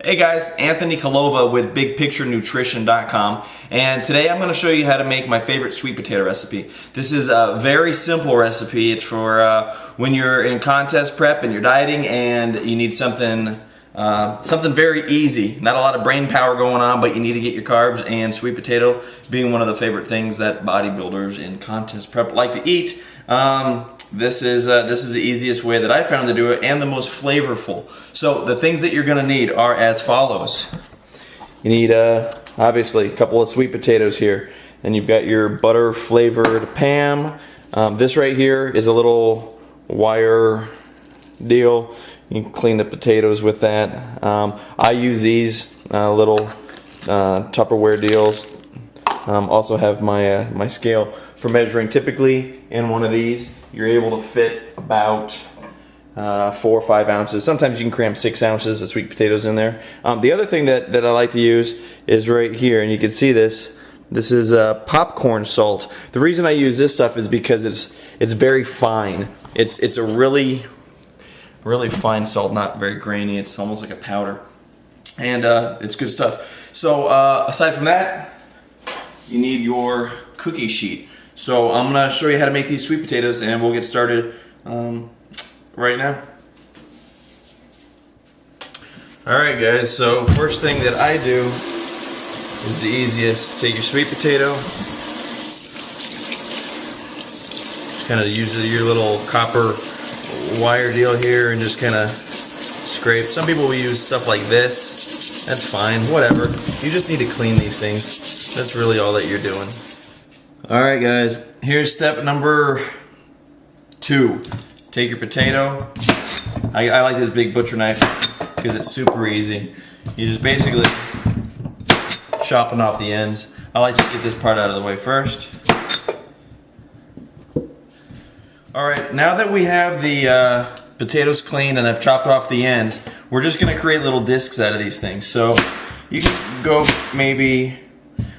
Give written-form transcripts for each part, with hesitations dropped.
Hey guys, Anthony Collova with BigPictureNutrition.com, and today I'm going to show you how to make my favorite sweet potato recipe. This is a very simple recipe. It's for when you're in contest prep and you're dieting and you need something very easy. Not a lot of brain power going on, but you need to get your carbs, and sweet potato being one of the favorite things that bodybuilders in contest prep like to eat. This is the easiest way that I found to do it, and the most flavorful. So the things that you're going to need are as follows. You need obviously a couple of sweet potatoes here, and you've got your butter flavored Pam. This right here is a little wire deal. You can clean the potatoes with that. I use these little Tupperware deals. Also have my scale for measuring. Typically in one of these you're able to fit about 4 or 5 ounces. Sometimes you can cram 6 ounces of sweet potatoes in there. The other thing that I like to use is right here, and you can see this. This is popcorn salt. The reason I use this stuff is because it's very fine. It's a really fine salt, not very grainy. It's almost like a powder, and it's good stuff. So aside from that, you need your cookie sheet. So I'm going to show you how to make these sweet potatoes, and we'll get started right now. Alright guys, so first thing that I do is the easiest. Take your sweet potato, just kind of use your little copper wire deal here and just kind of scrape. Some people will use stuff like this. That's fine, whatever. You just need to clean these things. That's really all that you're doing. Alright guys, here's step number 2. Take your potato. I like this big butcher knife because it's super easy. You just basically chopping off the ends. I like to get this part out of the way first. Alright, now that we have the potatoes cleaned and I've chopped off the ends, we're just going to create little discs out of these things. So you can go maybe,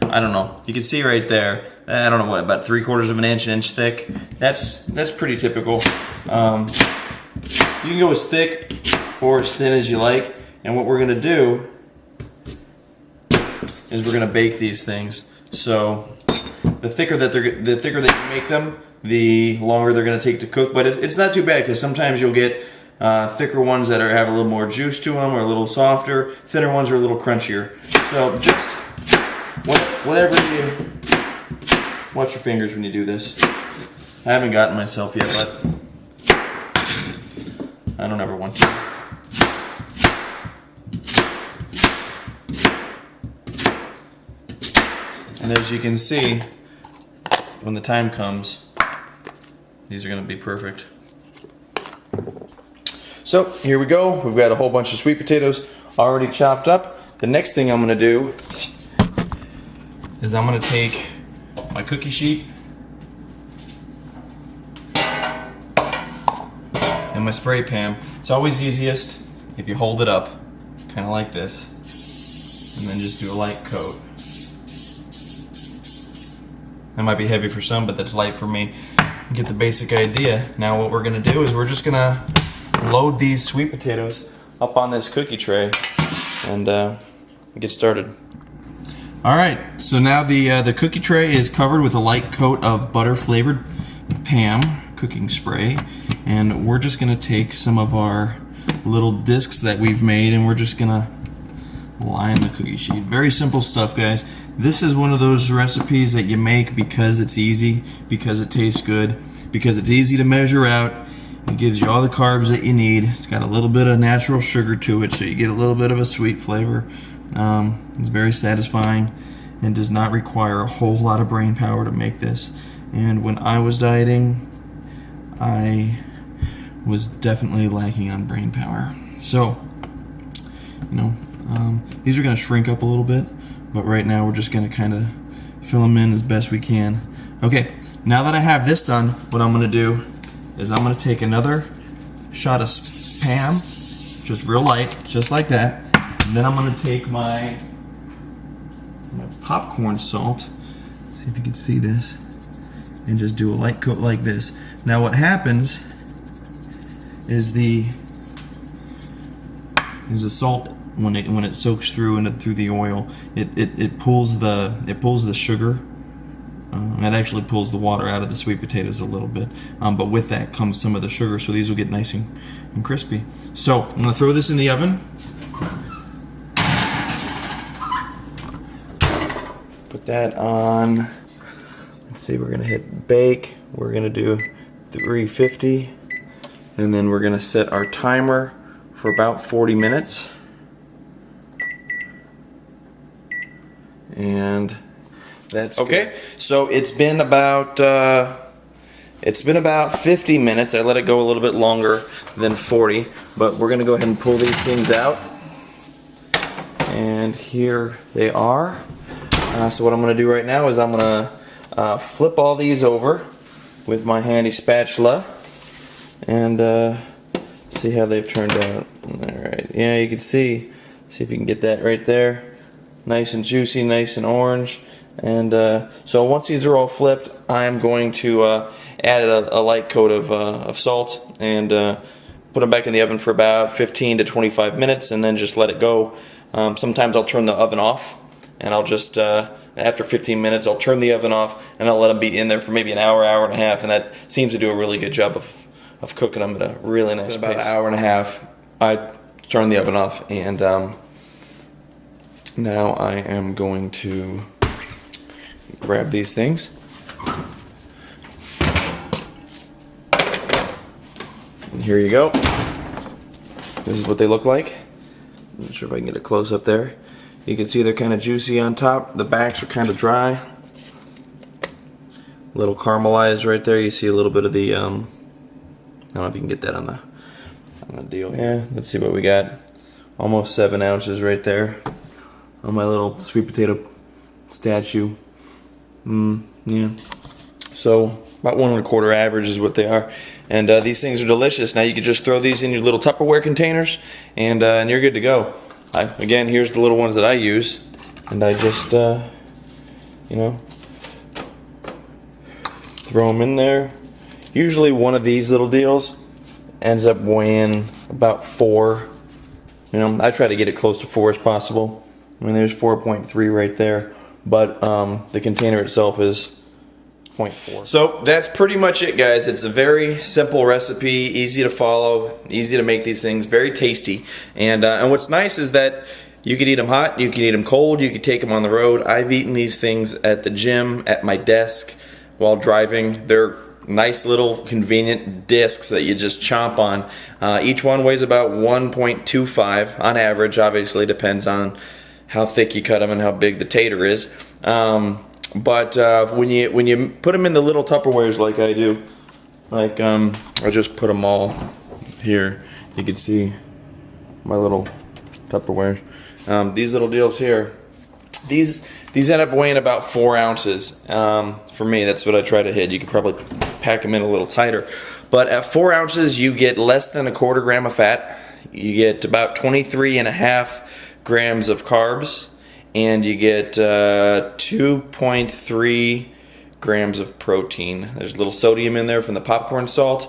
I don't know, you can see right there, I don't know what, about 3/4 of an inch thick. That's pretty typical. You can go as thick or as thin as you like, and what we're going to do is we're going to bake these things. So the thicker that you make them, the longer they're going to take to cook. But it's not too bad, because sometimes you'll get thicker ones that have a little more juice to them, or a little softer. Thinner ones are a little crunchier. So just whatever you watch your fingers when you do this. I haven't gotten myself yet, but I don't ever want to. And as you can see, when the time comes, these are going to be perfect. So here we go. We've got a whole bunch of sweet potatoes already chopped up. The next thing I'm going to do is I'm going to take my cookie sheet and my spray pan. It's always easiest if you hold it up, kind of like this, and then just do a light coat. That might be heavy for some, but that's light for me. You get the basic idea. Now what we're going to do is we're just going to load these sweet potatoes up on this cookie tray and get started. Alright, so now the cookie tray is covered with a light coat of butter flavored Pam cooking spray, and we're just going to take some of our little discs that we've made and we're just going to line the cookie sheet. Very simple stuff, guys. This is one of those recipes that you make because it's easy, because it tastes good, because it's easy to measure out. It gives you all the carbs that you need. It's got a little bit of natural sugar to it, so you get a little bit of a sweet flavor. It's very satisfying and does not require a whole lot of brain power to make this. And when I was dieting, I was definitely lacking on brain power. So, you know, these are going to shrink up a little bit, but right now we're just going to kind of fill them in as best we can. Okay, now that I have this done, what I'm going to do is I'm going to take another shot of Pam, just real light, just like that. And then I'm going to take my popcorn salt, see if you can see this, and just do a light coat like this. Now what happens is the salt when it soaks through through the oil, it pulls the sugar. It actually pulls the water out of the sweet potatoes a little bit, but with that comes some of the sugar, so these will get nice and crispy. So I'm going to throw this in the oven. Put that on. Let's see, we're going to hit bake. We're going to do 350, and then we're going to set our timer for about 40 minutes. And that's okay. Good. So it's been about 50 minutes. I let it go a little bit longer than 40, but we're gonna go ahead and pull these things out. And here they are. So what I'm gonna do right now is I'm gonna flip all these over with my handy spatula and see how they've turned out. All right. Yeah, you can see if you can get that right there. Nice and juicy, nice and orange. And so once these are all flipped, I'm going to add a light coat of salt and put them back in the oven for about 15 to 25 minutes and then just let it go. Sometimes I'll turn the oven off, and I'll just, after 15 minutes, I'll turn the oven off and I'll let them be in there for maybe an hour, hour and a half, and that seems to do a really good job of cooking them at a really nice pace. About an hour and a half, I turn the oven off, and now I am going to grab these things. And here you go. This is what they look like. I'm not sure if I can get a close up there. You can see they're kind of juicy on top. The backs are kind of dry. A little caramelized right there. You see a little bit of the, I don't know if you can get that on the deal. Yeah, let's see what we got. Almost 7 ounces right there on my little sweet potato statue. Yeah. So about 1 1/4 average is what they are, and these things are delicious. Now you can just throw these in your little Tupperware containers, and you're good to go. Again, here's the little ones that I use, and I just you know, throw them in there. Usually one of these little deals ends up weighing about 4. You know, I try to get it close to 4 as possible. I mean, there's 4.3 right there, but the container itself is 0.4. So that's pretty much it, guys. It's a very simple recipe, easy to follow, easy to make these things, very tasty. And what's nice is that you can eat them hot, you can eat them cold, you can take them on the road. I've eaten these things at the gym, at my desk, while driving. They're nice little convenient discs that you just chomp on. Each one weighs about 1.25 on average. Obviously depends on how thick you cut them and how big the tater is. But when you put them in the little Tupperwares like I do, like I just put them all here. You can see my little Tupperware. These little deals here, these end up weighing about 4 ounces. For me, that's what I try to hit. You could probably pack them in a little tighter, but at 4 ounces, you get less than 1/4 gram of fat. You get about 23.5 grams of carbs, and you get 2.3 grams of protein. There's a little sodium in there from the popcorn salt.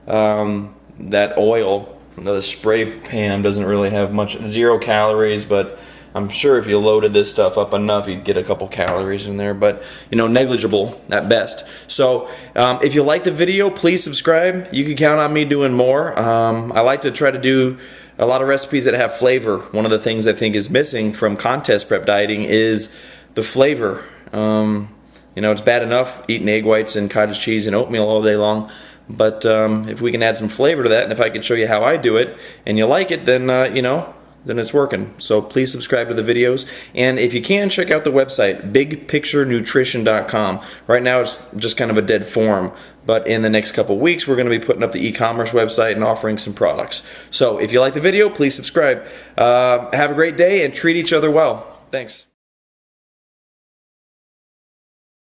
That oil, the spray pan, doesn't really have much, 0 calories, but I'm sure if you loaded this stuff up enough, you'd get a couple calories in there, but you know, negligible at best. So if you like the video, please subscribe. You can count on me doing more. I like to try to do a lot of recipes that have flavor. One of the things I think is missing from contest prep dieting is the flavor. You know, it's bad enough eating egg whites and cottage cheese and oatmeal all day long, but if we can add some flavor to that, and if I can show you how I do it, and you like it, then you know, then it's working. So please subscribe to the videos, and if you can, check out the website, bigpicturenutrition.com. Right now it's just kind of a dead form, but in the next couple weeks we're going to be putting up the e-commerce website and offering some products. So if you like the video, please subscribe. Have a great day and treat each other well. Thanks.